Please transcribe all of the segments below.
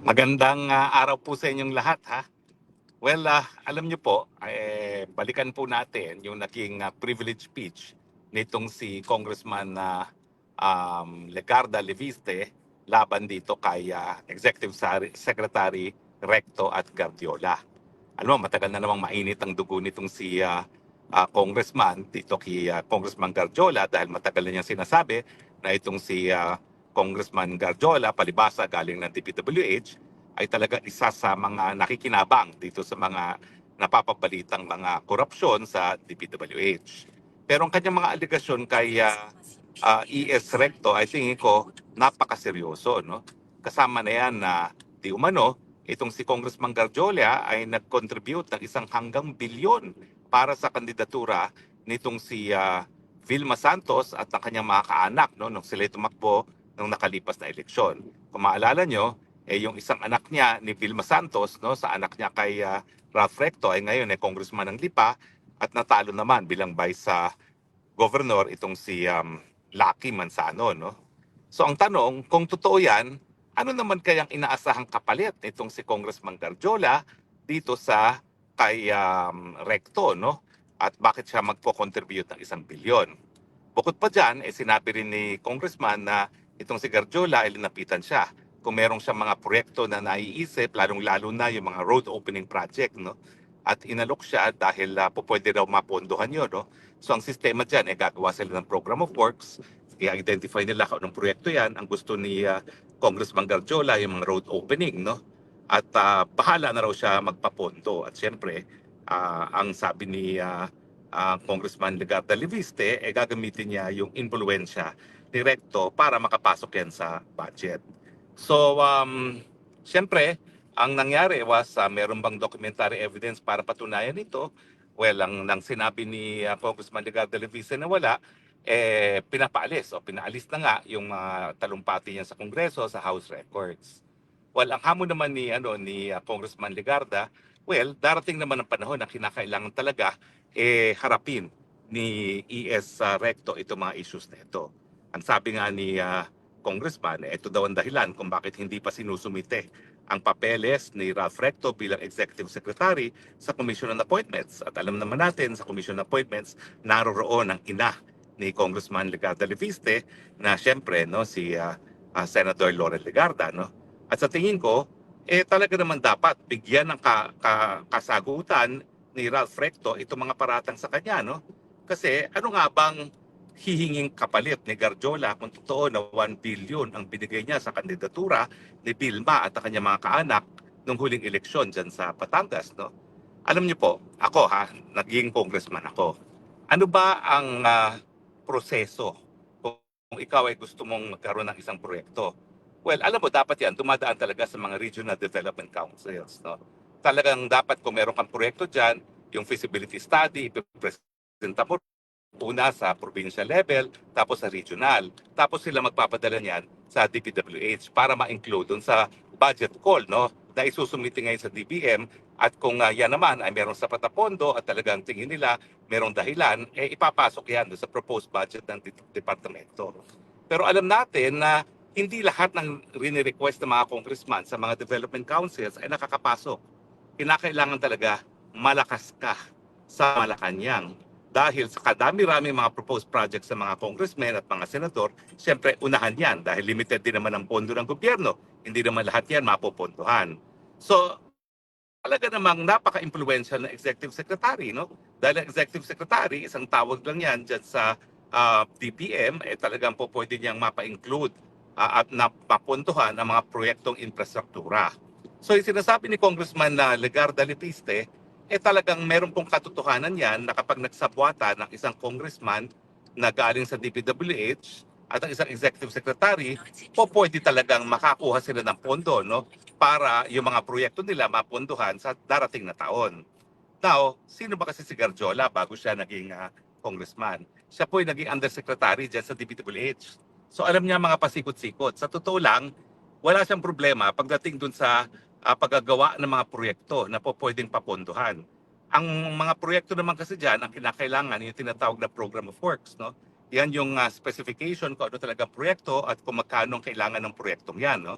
Magandang araw po sa inyong lahat ha. Well, alam niyo po, balikan po natin yung naging privilege speech nitong si Congressman Legarda Leviste laban dito kay Executive Secretary Recto at Gardiola. Alam mo, matagal na namang mainit ang dugo nitong si Congressman dito kay Congressman Gardiola dahil matagal na niyang sinasabi na itong si Congressman Gardiola, palibasa galing ng DPWH, ay talaga isa sa mga nakikinabang dito sa mga napapabalitang mga korupsyon sa DPWH. Pero ang kanyang mga aligasyon kay ES Recto ay tingin ko napakaseryoso. No? Kasama na yan na di umano, itong si Congressman Gardiola ay nag-contribute ng isang hanggang bilyon para sa kandidatura nitong si Vilma Santos at ang kanyang mga kaanak no, nung sila tumakbo nung nakalipas na eleksyon. Kung maalala nyo, yung isang anak niya ni Vilma Santos, no, sa anak niya kay Ralph Recto ay ngayon congressman ng Lipa at natalo naman bilang vice governor itong si Lucky Manzano. No? So ang tanong, kung totoo yan, ano naman kayang inaasahang kapalit nitong si Congressman Gardiola dito sa kay Recto, no? At bakit siya magpo-contribute ng 1 bilyon? Bukod pa dyan, sinabi rin ni Congressman na itong si Gardiola ay linapitan siya kung merong siya mga proyekto na naiisip, lalong-lalo na yung mga road opening project, no? At inalok siya dahil pwede raw mapondohan yun, no? So ang sistema dyan, gagawa sila ng program of works, i-identify nila kung anong proyekto yan. Ang gusto ni Congressman Gardiola, yung mga road opening, no? At bahala na raw siya magpapondo. At siyempre, ang sabi ni Congressman Legarda Leviste, gagamitin niya yung influensya direkto para makapasok yan sa budget. So, siyempre, ang nangyari was meron bang documentary evidence para patunayan ito? Well, ang sinabi ni Congressman Legarda Leviste na wala, pinapaalis o pinaalis na nga yung talumpati niya sa Kongreso, sa House Records. Well, ang hamon naman ni Congressman Legarda, well, darating naman ang panahon na kinakailangan talaga harapin ni ES Recto itong mga issues na ito. Ang sabi nga ni Congressman, ito daw ang dahilan kung bakit hindi pa sinusumite ang papeles ni Ralph Recto bilang Executive Secretary sa Commission on Appointments. At alam naman natin sa Commission on Appointments, naroroon ang ina ni Congressman Legarda Leviste na siyempre no, si Senator Laurel Legarda. No? At sa tingin ko, talaga naman dapat bigyan ng kasagutan ni Ralph Recto itong mga paratang sa kanya. No? Kasi ano nga bang hihinging kapalit ni Gardiola kung totoo na 1 billion ang binigay niya sa kandidatura ni Vilma at ang kanyang mga kaanak nung huling eleksyon dyan sa Batangas. No? Alam niyo po, ako naging congressman ako. Ano ba ang proseso kung ikaw ay gusto mong magkaroon ng isang proyekto? Well, alam mo, dapat yan, dumadaan talaga sa mga regional development councils. No? Talagang dapat kung meron kang proyekto dyan, yung feasibility study, ipipresenta mo una sa provincial level, tapos sa regional. Tapos sila magpapadala niyan sa DPWH para ma-include dun sa budget call, no? Na isusumiti ngayon sa DBM at kung yan naman ay merong sapat na pondo at talagang tingin nila merong dahilan, ipapasok yan doon sa proposed budget ng departamento. Pero alam natin na hindi lahat ng rini-request ng mga congressman sa mga development councils ay nakakapasok. Kinakailangan talaga malakas ka sa Malacanang. Dahil sa kadami-rami mga proposed projects sa mga congressmen at mga senador, siyempre unahan yan dahil limited din naman ang pondo ng gobyerno. Hindi naman lahat yan mapupuntuhan. So, talaga namang napaka-influential na executive secretary, no? Dahil ang executive secretary, isang tawag lang yan dyan sa DPM, talagang po pwede niyang mapa-include at mapuntuhan ang mga proyektong infrastruktura. So yung sinasabi ni Congressman Legarda Leviste, talagang meron pong katotohanan yan na kapag nagsabwata ng isang congressman na galing sa DPWH at ang isang executive secretary, pwede talagang makakuha sila ng pondo, no? Para yung mga proyekto nila mapunduhan sa darating na taon. Now, sino ba kasi si Gardiola bago siya naging congressman? Siya po ay naging undersecretary dyan sa DPWH. So alam niya mga pasikot-sikot. Sa totoo lang, wala siyang problema pagdating dun sa paggagawa ng mga proyekto na pwedeng papondohan. Ang mga proyekto naman kasi dyan, ang kinakailangan, yung tinatawag na program of works. No? Yan yung specification kung ano talaga proyekto at kung magkano kailangan ng proyektong yan. No?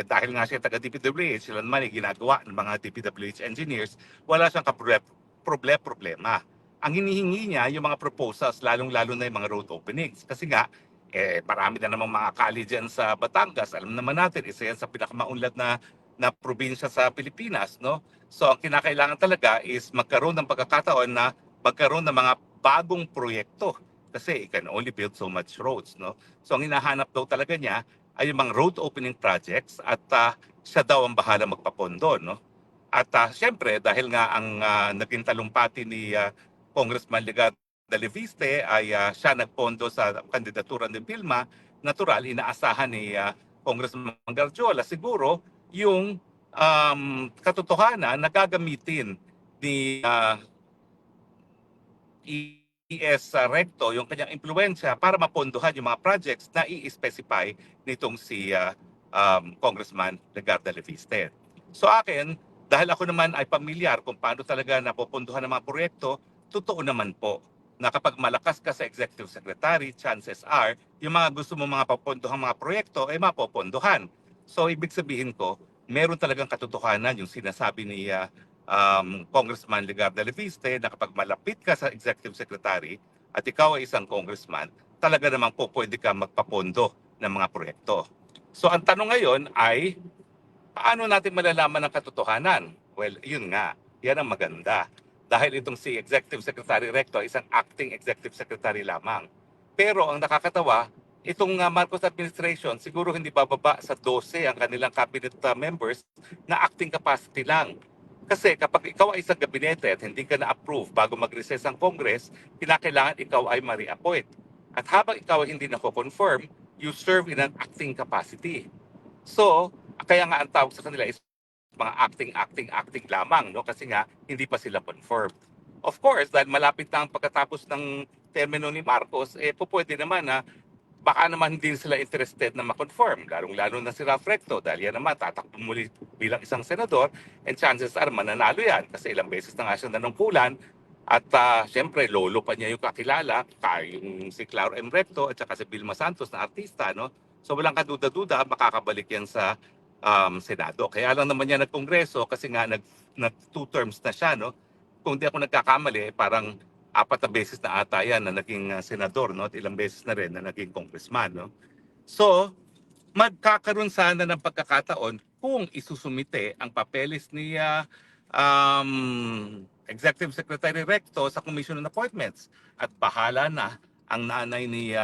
dahil nga siya taga DPWH, sila naman ay ginagawa ng mga DPWH engineers, wala siyang problema. Ang hinihingi niya yung mga proposals, lalong-lalo na yung mga road openings. Kasi nga, marami na namang mga college dyan sa Batangas. Alam naman natin, isa yan sa pinakamaunlad na probinsya sa Pilipinas, no? So ang kinakailangan talaga is magkaroon ng pagkakataon na magkaroon ng mga bagong proyekto. Kasi you can only build so much roads, no? So ang hinahanap daw talaga niya ay yung mga road opening projects at siya daw ang bahala magpapondo, no? At siyempre dahil nga ang naging talumpati ni Congressman Legarda Leviste ay siya nagpondo sa kandidatura ni Vilma, natural inaasahan ni Congressman Garjola siguro yung katotohanan na gagamitin ni ES Recto yung kanyang impluensya para mapondohan yung mga projects na i-specify nitong si Congressman Legarda Leviste. So akin, dahil ako naman ay pamilyar kung paano talaga napopondohan ng mga proyekto, totoo naman po na kapag malakas ka sa executive secretary, chances are, yung mga gusto mo mga papondohan mga proyekto ay mapopondohan. So ibig sabihin ko, meron talagang katotohanan yung sinasabi ni Congressman Legarda Leviste na kapag malapit ka sa executive secretary at ikaw ay isang congressman, talaga namang po pwede ka magpapondo ng mga proyekto. So ang tanong ngayon ay, paano natin malalaman ang katotohanan? Well, yun nga, yan ang maganda. Dahil itong si Executive Secretary Recto ay isang acting Executive Secretary lamang. Pero ang nakakatawa, itong Marcos administration, siguro hindi bababa sa 12 ang kanilang cabinet members na acting capacity lang. Kasi kapag ikaw ay isang gabinete at hindi ka na-approve bago mag-recess ang Congress, kinakailangan ikaw ay ma-reappoint. At habang ikaw ay hindi na-confirm, you serve in an acting capacity. So, kaya nga ang tawag sa kanila is mga acting lamang, no? Kasi nga hindi pa sila confirmed. Of course, dahil malapit na ang pagkatapos ng termino ni Marcos, pwede naman na baka naman hindi sila interested na ma-confirm, lalong-lalo na si Ralph Recto dahil yan naman tatakbo muli bilang isang senador and chances are mananalo yan kasi ilang beses na nga siya nanungkulan at syempre lolo pa niya yung kakilala, yung si Claro M. Recto at saka si Vilma Santos na artista, no? So walang kaduda-duda, makakabalik yan sa Senado. Kaya lang naman yan nagkongreso kasi nga nag 2 terms na siya, no? Kung di ako nagkakamali, parang 4 na beses na ata yan na naging senador, no? At ilang beses na rin na naging congressman, no? So, magkakaroon sana ng pagkakataon kung isusumite ang papeles ni Executive Secretary Recto sa Commission on Appointments. At bahala na ang nanay ni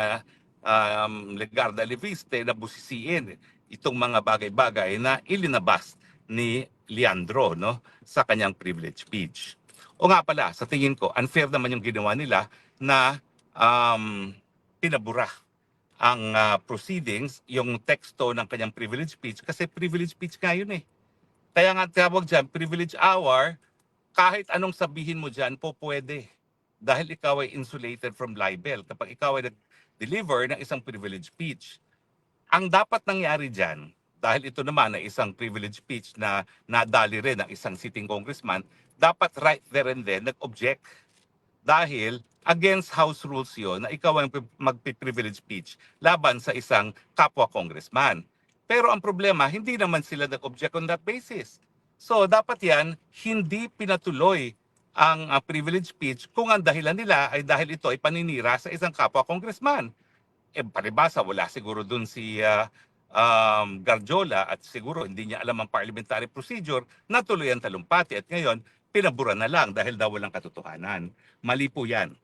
Legarda Leviste na busisiin itong mga bagay-bagay na ilinabas ni Leandro, no, sa kanyang privilege speech. O nga pala, sa tingin ko, unfair naman yung ginawa nila na pinabura ang proceedings, yung teksto ng kanyang privilege speech kasi privilege speech nga yun eh. Kaya nga tawag dyan, privilege hour, kahit anong sabihin mo dyan po pwede. Dahil ikaw ay insulated from libel kapag ikaw ay nag-deliver ng isang privilege speech. Ang dapat nangyari dyan, dahil ito naman ay isang privilege speech na nadali rin ng isang sitting congressman, dapat right there and then nag-object dahil against House rules yon na ikaw ang magpi-privilege speech laban sa isang kapwa congressman. Pero ang problema, hindi naman sila nag-object on that basis. So dapat yan, hindi pinatuloy ang privilege speech kung ang dahilan nila ay dahil ito ay paninira sa isang kapwa congressman. Palibasa, wala siguro dun si Garjola at siguro hindi niya alam ang parliamentary procedure, natuloy ang talumpati at ngayon pinabura na lang dahil daw walang katotohanan. Mali po yan.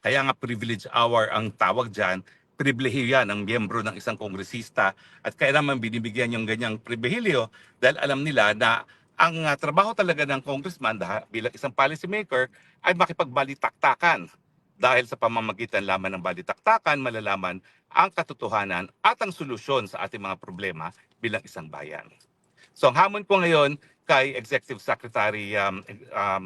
Kaya nga privilege hour ang tawag dyan, pribilehiyo yan ang miyembro ng isang kongresista at kaya naman binibigyan yung ganyang pribilehiyo dahil alam nila na ang trabaho talaga ng congressman bilang isang policy maker ay makipagbalitaktakan. Dahil sa pamamagitan lamang ng balitaktakan, malalaman ang katotohanan at ang solusyon sa ating mga problema bilang isang bayan. So ang hamon ko ngayon kay Executive Secretary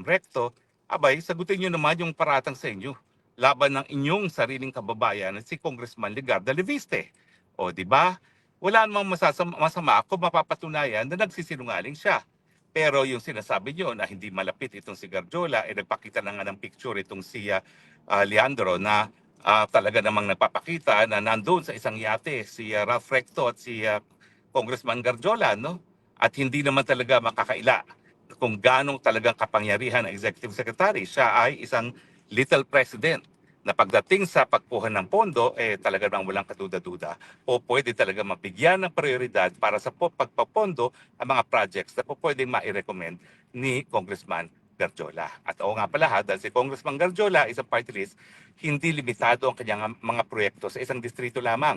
Recto, abay, sagutin niyo naman yung paratang sa inyo laban ng inyong sariling kababayan si Congressman Legarda Leviste. O di ba? Wala namang masama kung mapapatunayan na nagsisinungaling siya. Pero yung sinasabi niyo na hindi malapit itong si Garjola, nagpakita na nga ng picture itong si Leandro na talaga namang nagpapakita na nandoon sa isang yate si Ralph Recto at si Congressman Garjola, no? At hindi naman talaga makakaila kung ganong talagang kapangyarihan ng Executive Secretary. Siya ay isang little president na pagdating sa pagkuha ng pondo, talaga bang walang kaduda-duda o pwede talaga mabigyan ng prioridad para sa pagpapondo ang mga projects na po pwedeng ma-recommend ni Congressman Garjola. At oo nga pala dahil si Congressman Garjola isang party list, hindi limitado ang kanyang mga proyekto sa isang distrito lamang.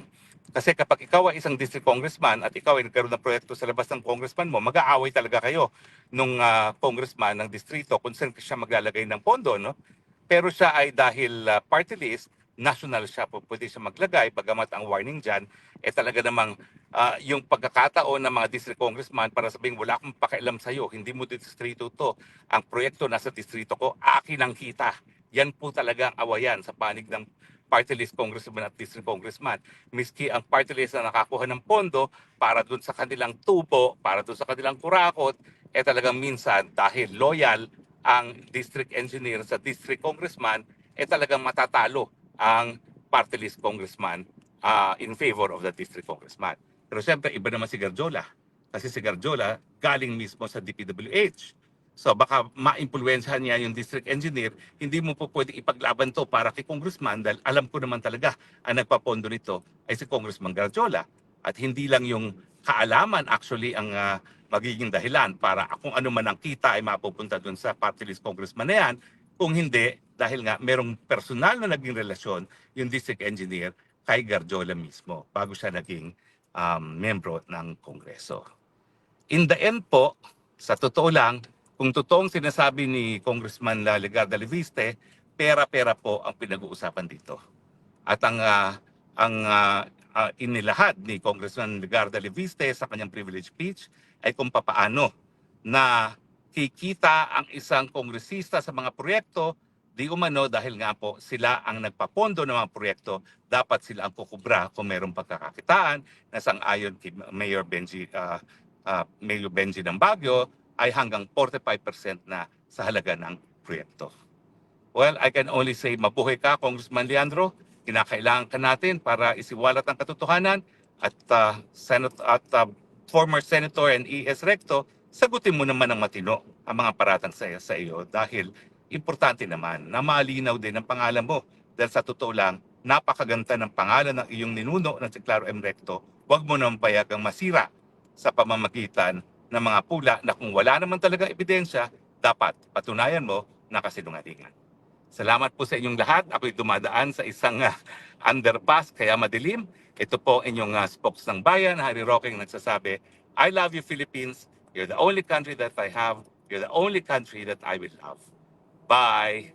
Kasi kapag ikaw ay isang district congressman at ikaw ay nagkaroon ng proyekto sa labas ng congressman mo, mag-aaway talaga kayo nung congressman ng distrito kung saan siya maglalagay ng pondo, no? Pero siya ay dahil party list, national siya, pwede siya maglagay, bagamat ang warning dyan, talaga namang yung pagkakataon ng mga district congressman para sabing wala akong pakialam sa'yo, hindi mo distrito to, ang proyekto nasa distrito ko, akin ang kita. Yan po talaga ang awayan sa panig ng party list congressman at district congressman. Miski ang party list na nakakuha ng pondo para dun sa kanilang tubo, para dun sa kanilang kurakot, talagang minsan dahil loyal ang district engineer sa district congressman, talagang matatalo ang party list congressman in favor of the district congressman. Pero siyempre, iba naman si Garjola. Kasi si Garjola galing mismo sa DPWH. So baka ma-impluwensyahan niya yung district engineer, hindi mo po pwede ipaglaban to para kay congressman dahil alam ko naman talaga ang nagpapondo nito ay si Congressman Garjola. At hindi lang yung kaalaman actually ang magiging dahilan para kung ano man ang kita ay mapupunta dun sa party list congressman na yan. Kung hindi, dahil nga merong personal na naging relasyon yung district engineer kay Garjola mismo bago siya naging membro ng Kongreso. In the end po, sa totoo lang, kung totoong sinasabi ni Congressman Legarda Leviste, pera-pera po ang pinag-uusapan dito. At ang inilahad ni Congressman Legarda Leviste sa kanyang privilege speech ay kung papaano na kikita ang isang kongresista sa mga proyekto, di umano dahil nga po sila ang nagpapondo ng mga proyekto, dapat sila ang kukubra kung mayroong pagkakakitaan na sang-ayon kay Mayor Benji ng Baguio ay hanggang 45% na sa halaga ng proyekto. Well, I can only say mabuhay ka, Congressman Leandro. Kinakailangan ka natin para isiwalat ang katotohanan at former Senator and ES Recto, sagutin mo naman ng matino ang mga paratang sa iyo dahil importante naman na malinaw din ang pangalan mo dahil sa totoo lang, napakaganda ng pangalan ng iyong ninuno na si Claro M. Recto. Huwag mo naman payagang masira sa pamamagitan ng mga pula na kung wala naman talagang ebidensya, dapat patunayan mo na kasinungalingan. Salamat po sa inyong lahat. Ako'y dumadaan sa isang underpass kaya madilim. Ito po inyong spokes ng bayan, Harry Roque nagsasabi, I love you Philippines. You're the only country that I have. You're the only country that I will love. Bye!